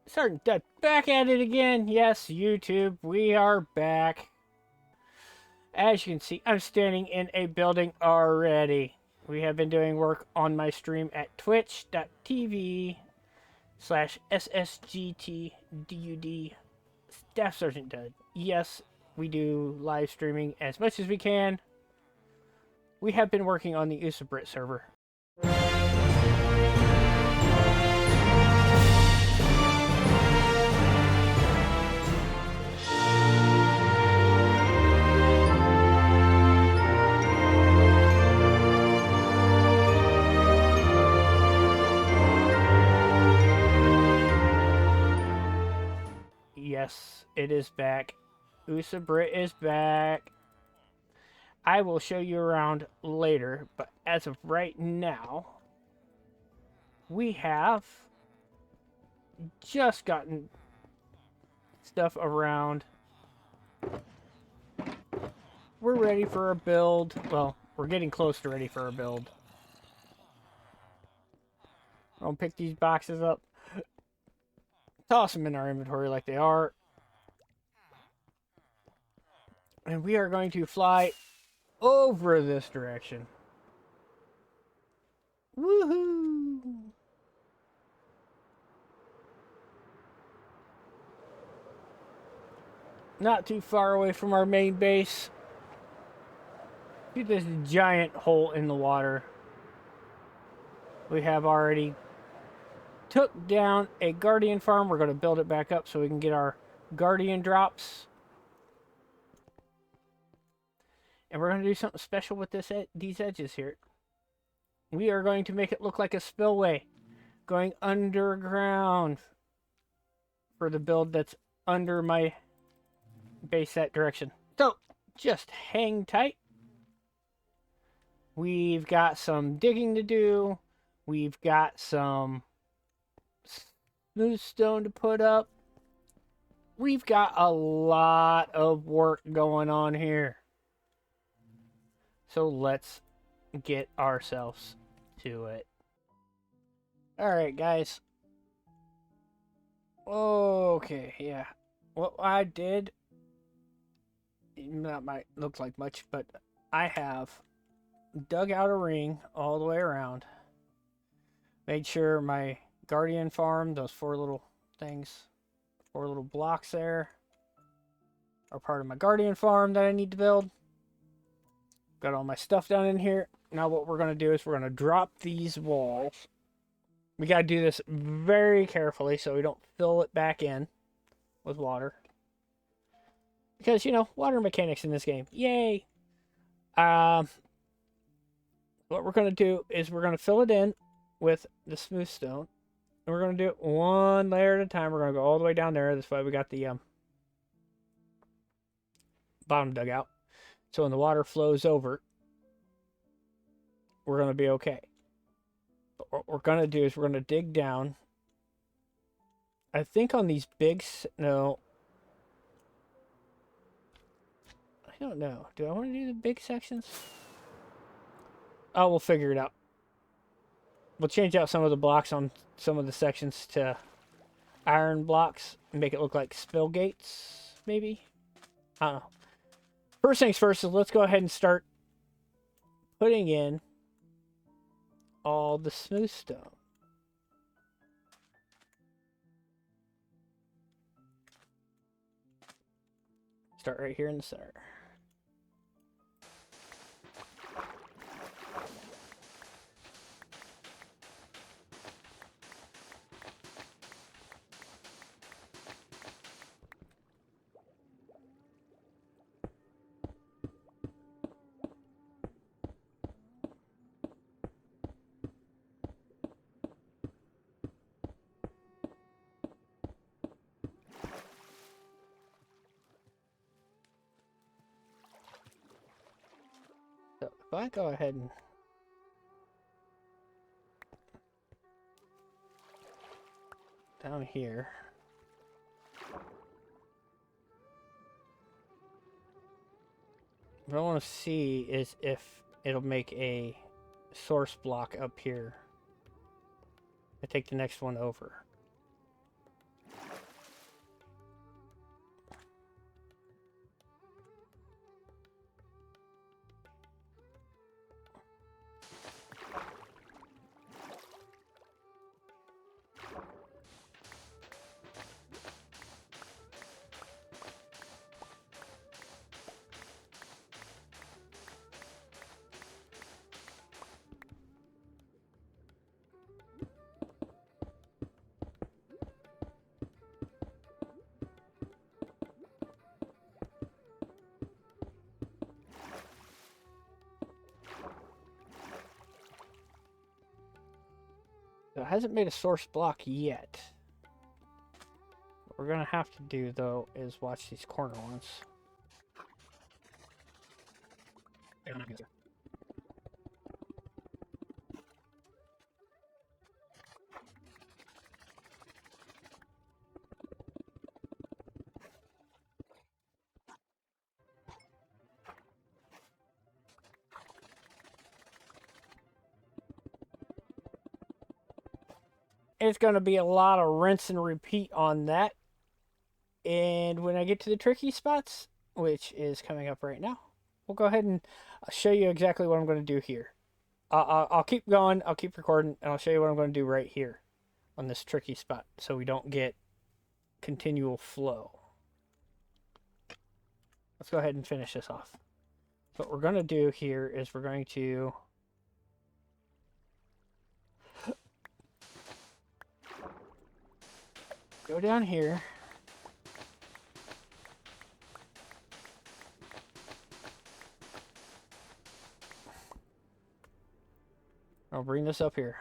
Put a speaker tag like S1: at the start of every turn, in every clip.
S1: Sergeant Dutt back at it again. Yes, YouTube, we are back. As you can see, I'm standing in a building already. We have been doing work on my stream at twitch.tv/SSGTDUD Staff Sergeant Dutt. Yes, we do live streaming as much as we can. We have been working on the USABRIT server. Yes, it is back. USABRIT is back. I will show you around later, but as of right now, we have just gotten stuff around. We're ready for a build. Well, we're getting close to ready for a build. I'll pick these boxes up, toss them in our inventory like they are, and we are going to fly over this direction. Woohoo! Not too far away from our main base. See this giant hole in the water. We have already took down a guardian farm. We're going to build it back up so we can get our guardian drops. And we're going to do something special with these edges here. We are going to make it look like a spillway going underground for the build that's under my base that direction. So just hang tight. We've got some digging to do. We've got some smooth stone to put up. We've got a lot of work going on here. So let's get ourselves to it. Alright, guys. Okay, yeah. What I did, that might look like much, but I have dug out a ring all the way around. Made sure my guardian farm, those four little things, four little blocks there, are part of my guardian farm that I need to build. Got all my stuff down in here. Now what we're going to do is we're going to drop these walls. We got to do this very carefully so we don't fill it back in with water. Because, you know, water mechanics in this game. Yay! What we're going to do is we're going to fill it in with the smooth stone. And we're going to do it one layer at a time. We're going to go all the way down there. That's why we got the bottom dug out. So when the water flows over, we're going to be okay. But what we're going to do is we're going to dig down. I think on these big... No. I don't know. Do I want to do the big sections? Oh, we'll figure it out. We'll change out some of the blocks on some of the sections to iron blocks and make it look like spill gates, maybe? I don't know. First things first, so let's go ahead and start putting in all the smooth stone. Start right here in the center. So if I go ahead and down here, what I want to see is if it'll make a source block up here. I take the next one over. So it hasn't made a source block yet. What we're going to have to do, though, is watch these corner ones. It's going to be a lot of rinse and repeat on that. And when I get to the tricky spots, which is coming up right now, we'll go ahead and show you exactly what I'm going to do here. I'll keep going, I'll keep recording, and I'll show you what I'm going to do right here on this tricky spot so we don't get continual flow. Let's go ahead and finish this off. So what we're going to do here is we're going to go down here. I'll bring this up here.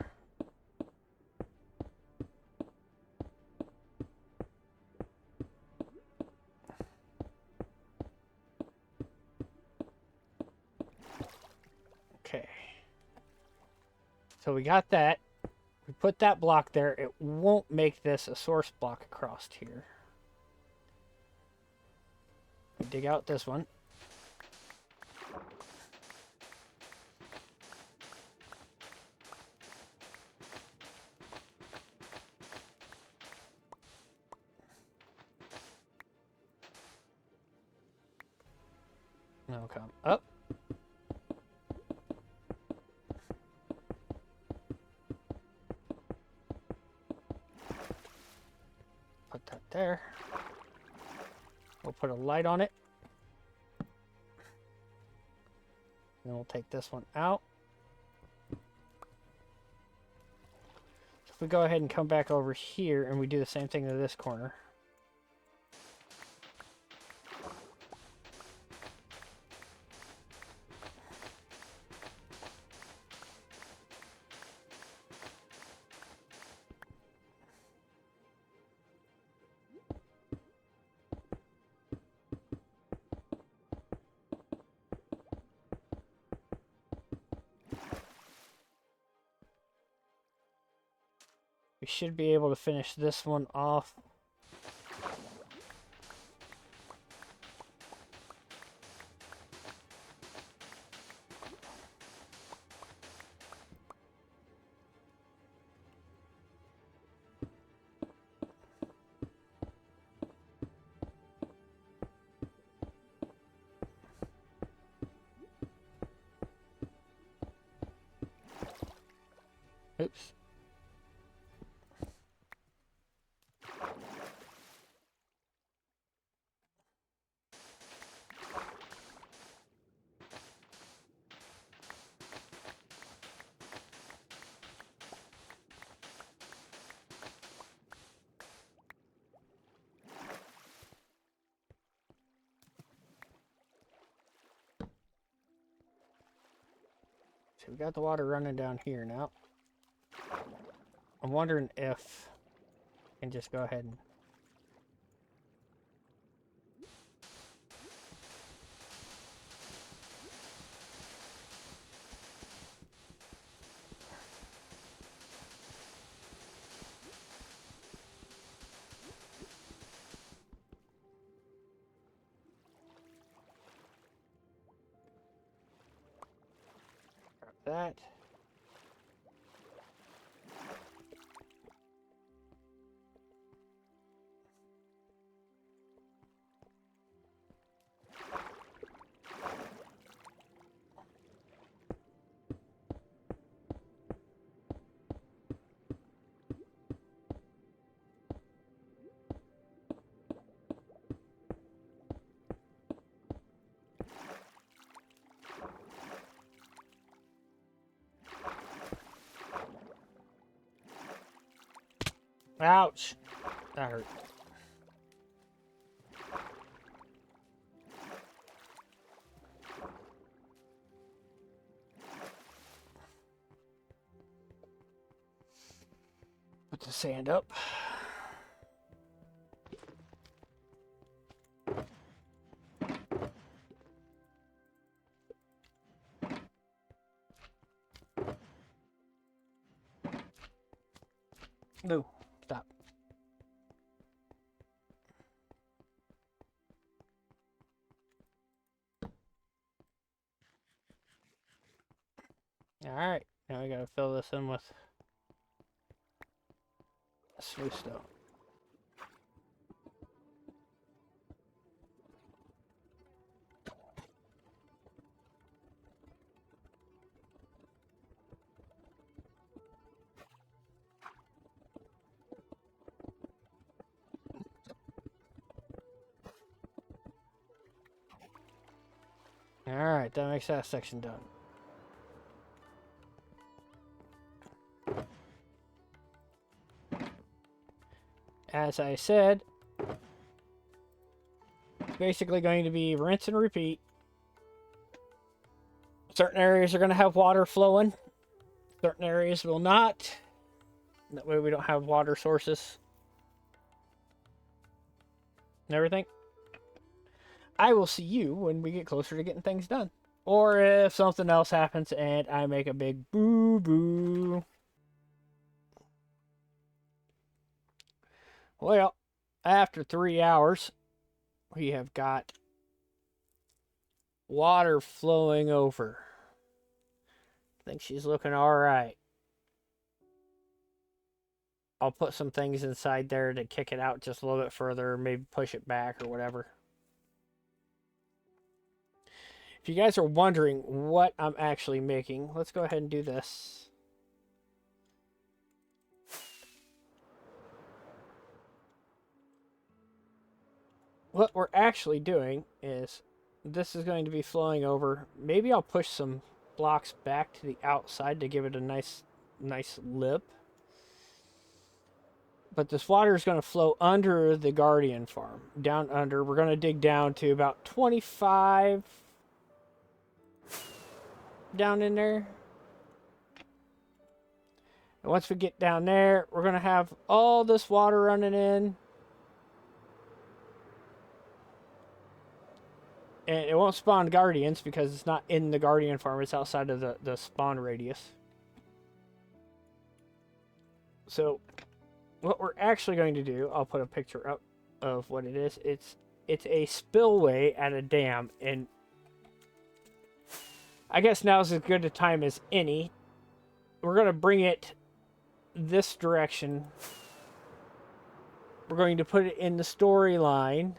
S1: Okay. So we got that. We put that block there. It won't make this a source block across here. We dig out this one. Now come up. Put that there. We'll put a light on it. Then we'll take this one out. So if we go ahead and come back over here and we do the same thing to this corner. We should be able to finish this one off. Oops. So we got the water running down here now. I'm wondering if I can just go ahead and grab that. Ouch. That hurt. Put the sand up. No, stop. Alright, now we gotta fill this in with smooth stone. Alright, that makes that section done. As I said, it's basically going to be rinse and repeat. Certain areas are going to have water flowing. Certain areas will not. That way we don't have water sources and everything. I will see you when we get closer to getting things done. Or if something else happens and I make a big boo-boo. Well, after 3 hours, we have got water flowing over. I think she's looking alright. I'll put some things inside there to kick it out just a little bit further, maybe push it back or whatever. If you guys are wondering what I'm actually making, let's go ahead and do this. What we're actually doing is this is going to be flowing over. Maybe I'll push some blocks back to the outside to give it a nice lip. But this water is going to flow under the Guardian farm. Down under. We're going to dig down to about 25 down in there. And once we get down there, we're going to have all this water running in. And it won't spawn Guardians because it's not in the Guardian farm. It's outside of the spawn radius. So what we're actually going to do, I'll put a picture up of what it is. It's a spillway at a dam. And I guess now's as good a time as any. We're going to bring it this direction. We're going to put it in the storyline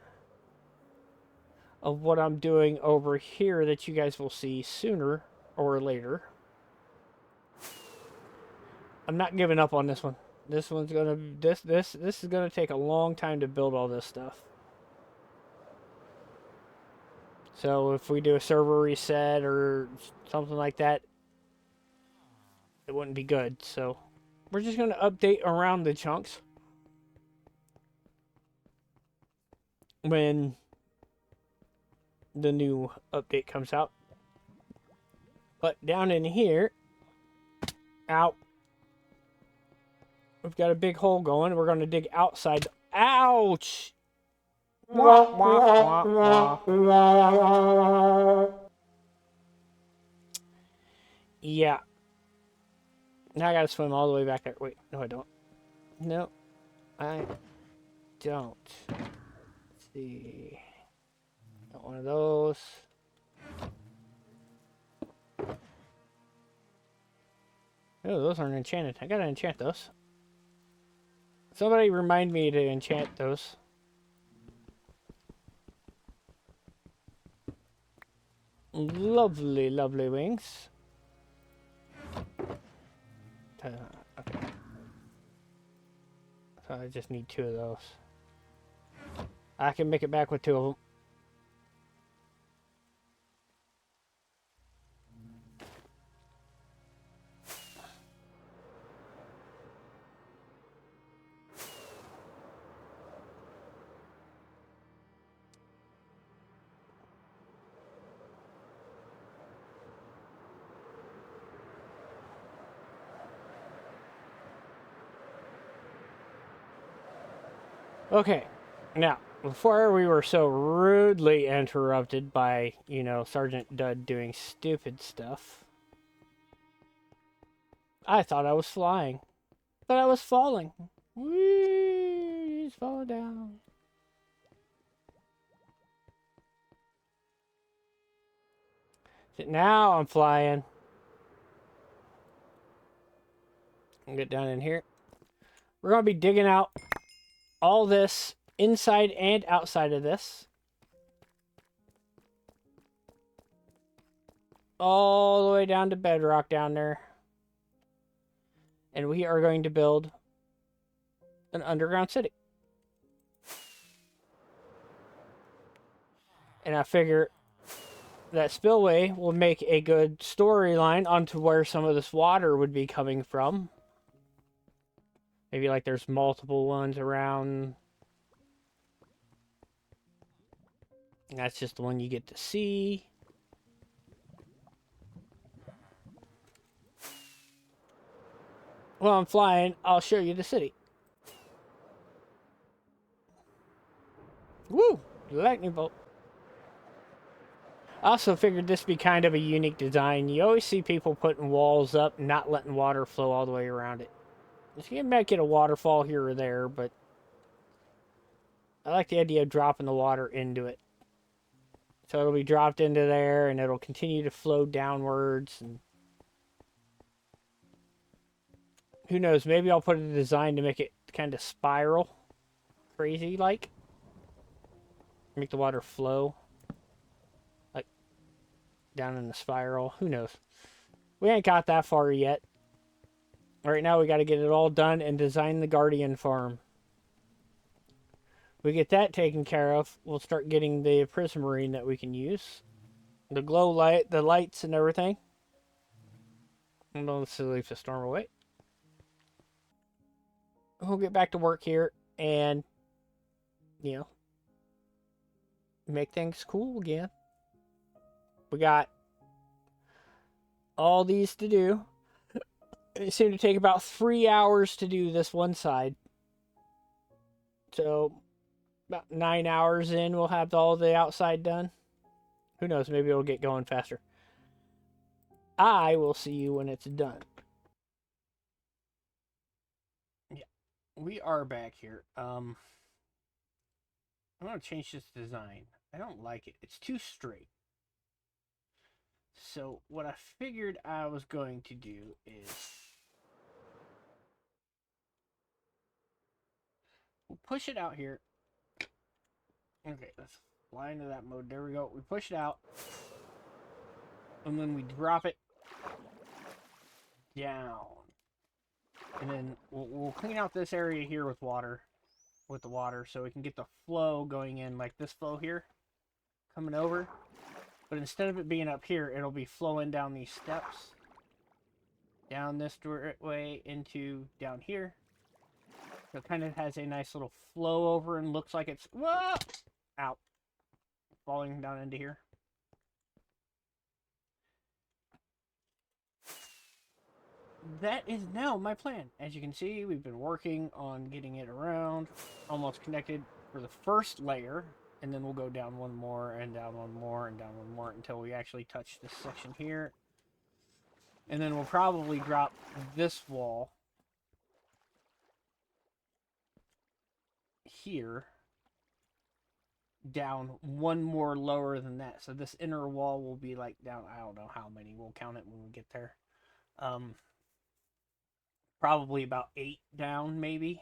S1: of what I'm doing over here that you guys will see sooner or later. I'm not giving up on this one. This one's gonna this is gonna take a long time to build all this stuff. So if we do a server reset or something like that, it wouldn't be good. So we're just gonna update around the chunks when the new update comes out. But down in here, out, we've got a big hole going. We're going to dig outside. Ouch! Wah, wah, wah, wah. Yeah. Now I gotta swim all the way back there. Wait, no I don't. No, I don't. Let's see. Got one of those. Oh, those aren't enchanted. I gotta enchant those. Somebody remind me to enchant those. Lovely, lovely wings. Okay. So I just need 2 of those. I can make it back with 2 of them. Okay, now, before we were so rudely interrupted by, you know, Sergeant Dud doing stupid stuff, I thought I was flying, but I was falling. Whee! He's falling down. So now I'm flying. I'll get down in here. We're going to be digging out all this inside and outside of this. All the way down to bedrock down there. And we are going to build an underground city. And I figure that spillway will make a good storyline onto where some of this water would be coming from. Maybe like there's multiple ones around. And that's just the one you get to see. While I'm flying, I'll show you the city. Woo! Lightning bolt. I also figured this would be kind of a unique design. You always see people putting walls up and not letting water flow all the way around it. You might get a waterfall here or there, but I like the idea of dropping the water into it. So it'll be dropped into there and it'll continue to flow downwards. And who knows, maybe I'll put a design to make it kind of spiral. Crazy like. Make the water flow. Like down in the spiral. Who knows? We ain't got that far yet. Right now we got to get it all done and design the Guardian farm. We get that taken care of, we'll start getting the prismarine that we can use. The glow light, the lights and everything. And let's leave the storm away. We'll get back to work here and, you know, make things cool again. We got all these to do. It seemed to take about 3 hours to do this one side. So about 9 hours in, we'll have all the outside done. Who knows, maybe it'll get going faster. I will see you when it's done. Yeah, we are back here. I'm going to change this design. I don't like it. It's too straight. So what I figured I was going to do is we'll push it out here. Okay, let's fly into that mode. There we go. We push it out. And then we drop it down. And then we'll clean out this area here with water. With the water. So we can get the flow going in. Like this flow here. Coming over. But instead of it being up here, it'll be flowing down these steps. Down this way into down here. So it kind of has a nice little flow over and looks like it's... Whoa! Out. Falling down into here. That is now my plan. As you can see, we've been working on getting it around. Almost connected for the first layer. And then we'll go down one more, and down one more, and down one more, until we actually touch this section here. And then we'll probably drop this wall here down one more lower than that. So this inner wall will be like down, I don't know how many. We'll count it when we get there. Probably about 8 down, maybe,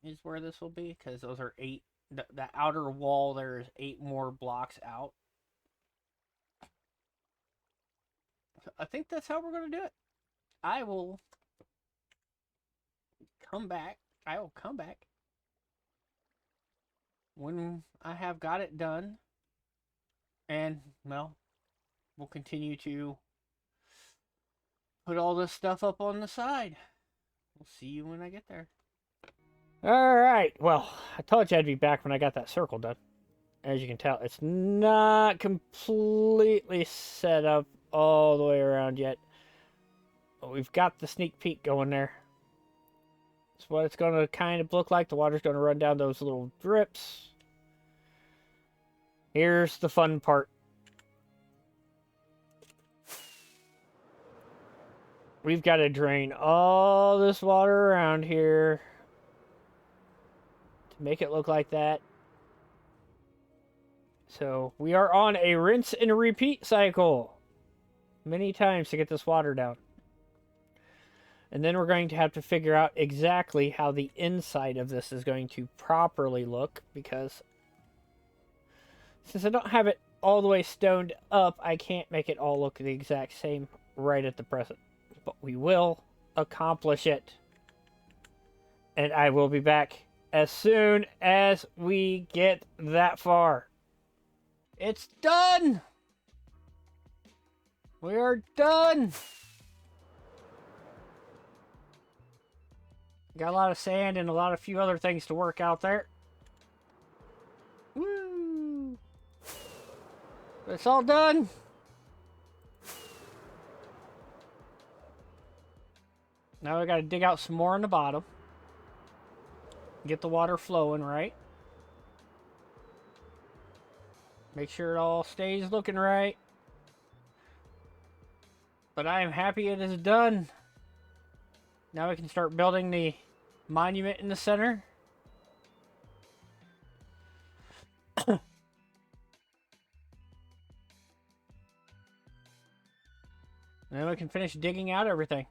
S1: is where this will be. Because those are 8. The outer wall there is 8 more blocks out. So I think that's how we're going to do it. I will come back. When I have got it done. And, well, we'll continue to put all this stuff up on the side. We'll see you when I get there. Alright, well, I told you I'd be back when I got that circle done. As you can tell, it's not completely set up all the way around yet. But we've got the sneak peek going there. That's what it's going to kind of look like. The water's going to run down those little drips. Here's the fun part. We've got to drain all this water around here to make it look like that. So we are on a rinse and repeat cycle many times to get this water down. And then we're going to have to figure out exactly how the inside of this is going to properly look, because since I don't have it all the way stoned up, I can't make it all look the exact same right at the present. But we will accomplish it. And I will be back as soon as we get that far. It's done! We are done! Got a lot of sand and a few other things to work out there. Woo! But it's all done. Now we got to dig out some more on the bottom. Get the water flowing right. Make sure it all stays looking right. But I am happy it is done. Now we can start building the monument in the center. Then we can finish digging out everything.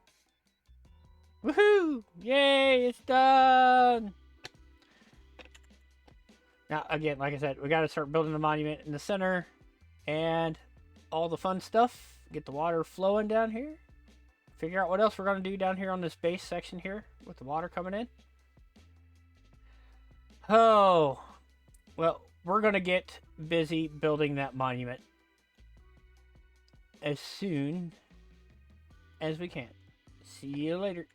S1: Woohoo! Yay, it's done! Now, again, like I said, we got to start building the monument in the center and all the fun stuff. Get the water flowing down here. Figure out what else we're going to do down here on this base section here with the water coming in. Oh, well, we're going to get busy building that monument as soon as we can. See you later.